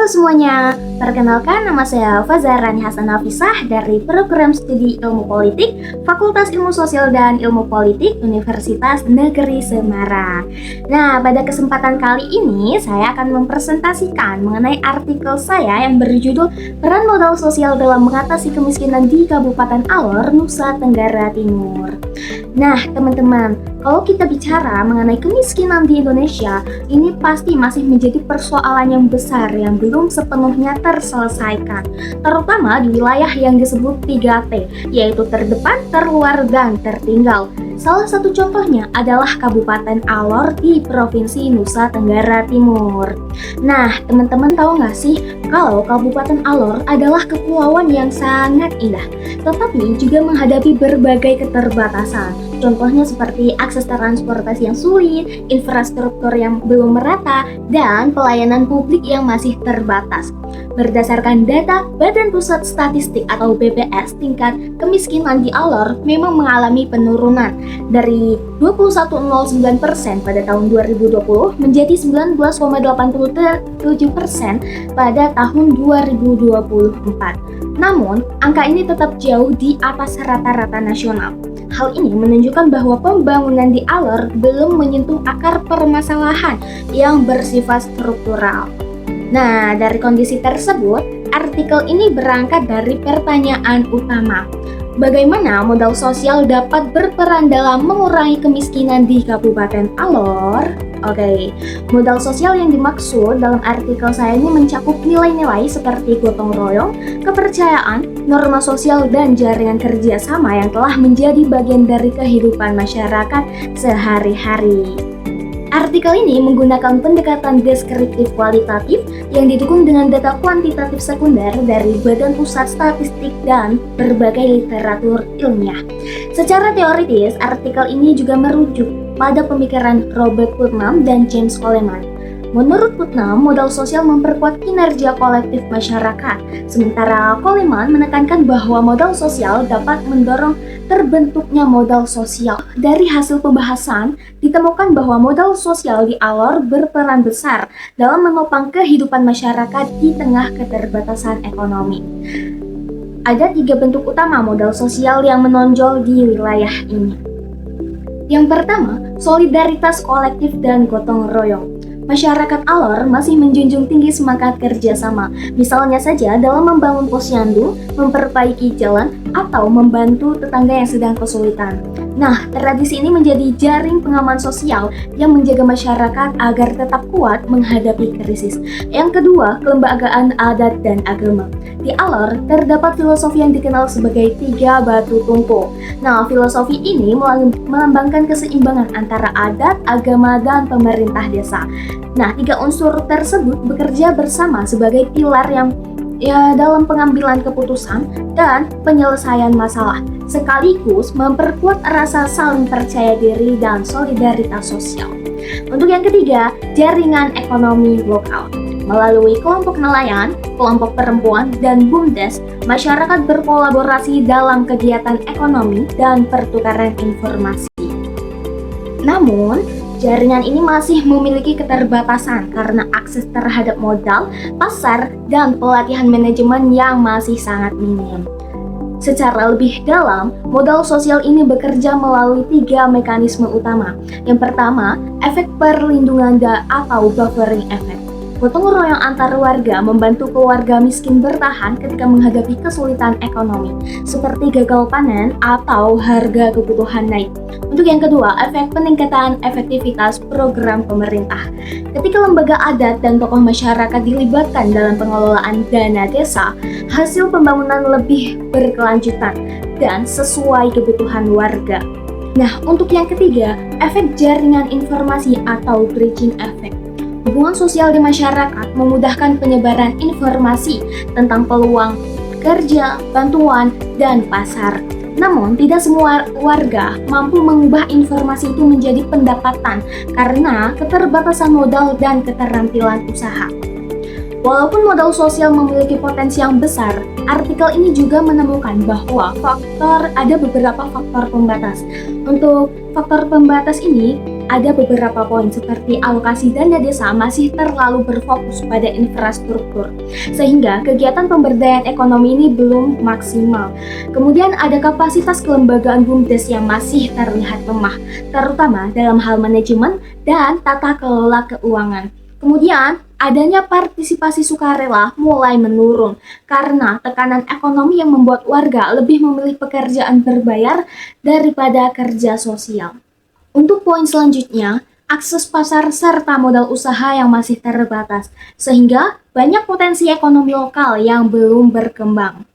semuanya, perkenalkan nama saya Fazar Rani Hasan Hafisah dari Program Studi Ilmu Politik, Fakultas Ilmu Sosial dan Ilmu Politik, Universitas Negeri Semarang. Nah, pada kesempatan kali ini saya akan mempresentasikan mengenai artikel saya yang berjudul Peran Modal Sosial dalam Mengatasi Kemiskinan di Kabupaten Alor, Nusa Tenggara Timur. Nah, teman-teman, kalau kita bicara mengenai kemiskinan di Indonesia, ini pasti masih menjadi persoalan yang besar yang belum sepenuhnya terselesaikan, terutama di wilayah yang disebut 3T, yaitu terdepan, terluar, dan tertinggal. Salah satu contohnya adalah Kabupaten Alor di Provinsi Nusa Tenggara Timur. Nah, teman-teman tahu nggak sih kalau Kabupaten Alor adalah kepulauan yang sangat indah, tetapi juga menghadapi berbagai keterbatasan. Contohnya seperti akses transportasi yang sulit, infrastruktur yang belum merata, dan pelayanan publik yang masih terbatas. Berdasarkan data Badan Pusat Statistik atau BPS, tingkat kemiskinan di Alor memang mengalami penurunan dari 21,09% pada tahun 2020 menjadi 19,87% pada tahun 2024. Namun, angka ini tetap jauh di atas rata-rata nasional. Hal ini menunjukkan bahwa pembangunan di Alor belum menyentuh akar permasalahan yang bersifat struktural. Nah, dari kondisi tersebut, artikel ini berangkat dari pertanyaan utama. Bagaimana modal sosial dapat berperan dalam mengurangi kemiskinan di Kabupaten Alor? Oke, modal sosial yang dimaksud dalam artikel saya ini mencakup nilai-nilai seperti gotong royong, kepercayaan, norma sosial, dan jaringan kerjasama yang telah menjadi bagian dari kehidupan masyarakat sehari-hari. Artikel ini menggunakan pendekatan deskriptif kualitatif yang didukung dengan data kuantitatif sekunder dari Badan Pusat Statistik dan berbagai literatur ilmiah. Secara teoritis, artikel ini juga merujuk pada pemikiran Robert Putnam dan James Coleman. Menurut Putnam, modal sosial memperkuat kinerja kolektif masyarakat, sementara Coleman menekankan bahwa modal sosial dapat mendorong terbentuknya modal sosial. Dari hasil pembahasan, ditemukan bahwa modal sosial di Alor berperan besar dalam menopang kehidupan masyarakat di tengah keterbatasan ekonomi. Ada 3 bentuk utama modal sosial yang menonjol di wilayah ini. Yang pertama, solidaritas kolektif dan gotong royong. Masyarakat Alor masih menjunjung tinggi semangat kerjasama, misalnya saja dalam membangun posyandu, memperbaiki jalan, atau membantu tetangga yang sedang kesulitan. Nah, tradisi ini menjadi jaring pengaman sosial yang menjaga masyarakat agar tetap kuat menghadapi krisis. Yang kedua, kelembagaan adat dan agama. Di Alor, terdapat filosofi yang dikenal sebagai 3 batu tumpul. Nah, filosofi ini melambangkan keseimbangan antara adat, agama, dan pemerintah desa. Nah, 3 unsur tersebut bekerja bersama sebagai pilar yang dalam pengambilan keputusan dan penyelesaian masalah, sekaligus memperkuat rasa saling percaya diri dan solidaritas sosial. Untuk yang ketiga, jaringan ekonomi lokal. Melalui kelompok nelayan, kelompok perempuan, dan BUMDes, masyarakat berkolaborasi dalam kegiatan ekonomi dan pertukaran informasi. Namun, jaringan ini masih memiliki keterbatasan karena akses terhadap modal, pasar, dan pelatihan manajemen yang masih sangat minim. Secara lebih dalam, modal sosial ini bekerja melalui 3 mekanisme utama. Yang pertama, efek perlindungan atau buffering effect. Gotong royong antar warga membantu keluarga miskin bertahan ketika menghadapi kesulitan ekonomi, seperti gagal panen atau harga kebutuhan naik. Untuk yang kedua, efek peningkatan efektivitas program pemerintah. Ketika lembaga adat dan tokoh masyarakat dilibatkan dalam pengelolaan dana desa, hasil pembangunan lebih berkelanjutan dan sesuai kebutuhan warga. Nah, untuk yang ketiga, efek jaringan informasi atau bridging effect. Hubungan sosial di masyarakat memudahkan penyebaran informasi tentang peluang kerja, bantuan, dan pasar. Namun, tidak semua warga mampu mengubah informasi itu menjadi pendapatan karena keterbatasan modal dan keterampilan usaha. Walaupun modal sosial memiliki potensi yang besar, artikel ini juga menemukan bahwa ada beberapa faktor pembatas. Untuk faktor pembatas ini ada beberapa poin seperti alokasi dana desa masih terlalu berfokus pada infrastruktur, sehingga kegiatan pemberdayaan ekonomi ini belum maksimal. Kemudian ada kapasitas kelembagaan BUMDes yang masih terlihat lemah, terutama dalam hal manajemen dan tata kelola keuangan. Kemudian, adanya partisipasi sukarela mulai menurun karena tekanan ekonomi yang membuat warga lebih memilih pekerjaan berbayar daripada kerja sosial. Untuk poin selanjutnya, akses pasar serta modal usaha yang masih terbatas, sehingga banyak potensi ekonomi lokal yang belum berkembang.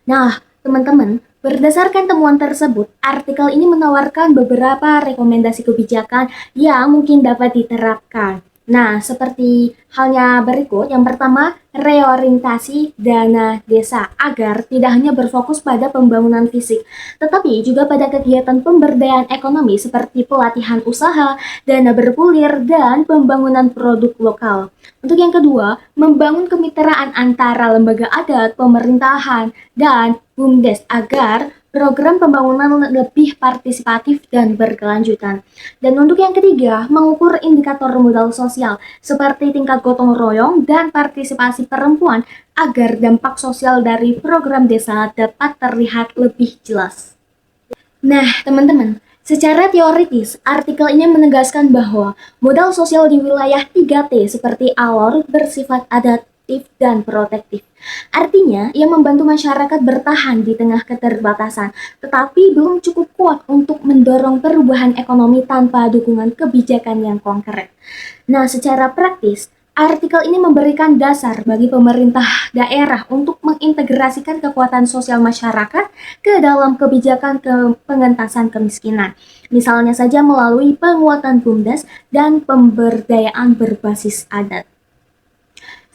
Nah, teman-teman, berdasarkan temuan tersebut, artikel ini menawarkan beberapa rekomendasi kebijakan yang mungkin dapat diterapkan. Nah, seperti halnya berikut. Yang pertama, reorientasi dana desa agar tidak hanya berfokus pada pembangunan fisik, tetapi juga pada kegiatan pemberdayaan ekonomi seperti pelatihan usaha, dana bergulir, dan pembangunan produk lokal. Untuk yang kedua, membangun kemitraan antara lembaga adat, pemerintahan, dan BUMDes agar program pembangunan lebih partisipatif dan berkelanjutan. Dan untuk yang ketiga, mengukur indikator modal sosial seperti tingkat gotong royong dan partisipasi perempuan agar dampak sosial dari program desa dapat terlihat lebih jelas. Nah, teman-teman, secara teoritis, artikel ini menegaskan bahwa modal sosial di wilayah 3T seperti Alor bersifat adaptif dan protektif. Artinya, ia membantu masyarakat bertahan di tengah keterbatasan, tetapi belum cukup kuat untuk mendorong perubahan ekonomi tanpa dukungan kebijakan yang konkret. Nah, secara praktis, artikel ini memberikan dasar bagi pemerintah daerah untuk mengintegrasikan kekuatan sosial masyarakat ke dalam kebijakan pengentasan kemiskinan. Misalnya saja melalui penguatan BUMDes dan pemberdayaan berbasis adat.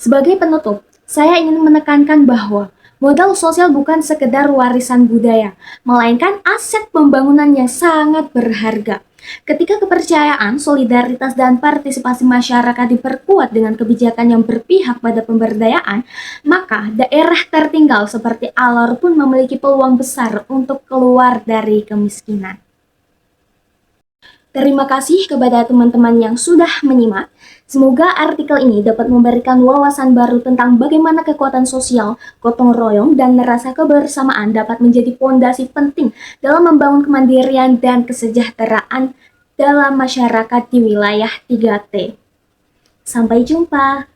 Sebagai penutup, saya ingin menekankan bahwa modal sosial bukan sekedar warisan budaya, melainkan aset pembangunan yang sangat berharga. Ketika kepercayaan, solidaritas, dan partisipasi masyarakat diperkuat dengan kebijakan yang berpihak pada pemberdayaan, maka daerah tertinggal seperti Alor pun memiliki peluang besar untuk keluar dari kemiskinan. Terima kasih kepada teman-teman yang sudah menyimak. Semoga artikel ini dapat memberikan wawasan baru tentang bagaimana kekuatan sosial, gotong royong, dan rasa kebersamaan dapat menjadi fondasi penting dalam membangun kemandirian dan kesejahteraan dalam masyarakat di wilayah 3T. Sampai jumpa.